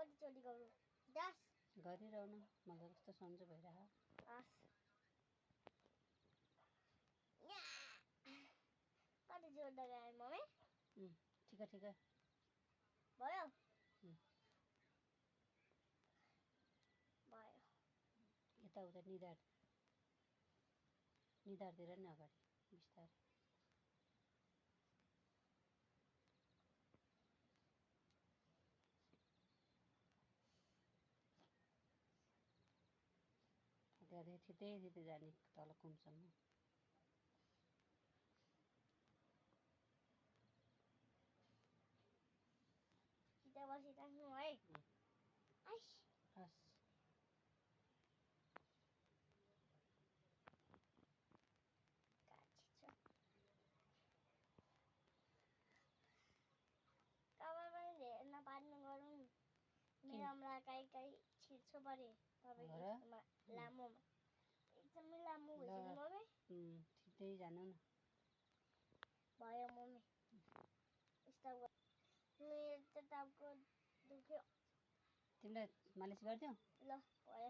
कतिचोटि गरौँ 10 गरिरहनु मलाई कस्तो सन्चो भइरह कति जोड लगाए मम्मी ठिक ठिक भयो यताउता निधारतिर नि अगाडि बिस्तारै त्यहाँदेखि छिटै जाने तल कुमसम्म छिटो बसिराख्नु है हस् तपाईँ पनि धेरै नपार्नु गरौँ मिरामरा काहीँ छिर्छु परे तपाईँको लामोमा एकदमै लामो भइसक्यो मम्मी छिट्टै जानु न भयो मम्मी स्टप मेरो त टाउको दुख्यो तिमीलाई मालिस गरिदिऊ ल भयो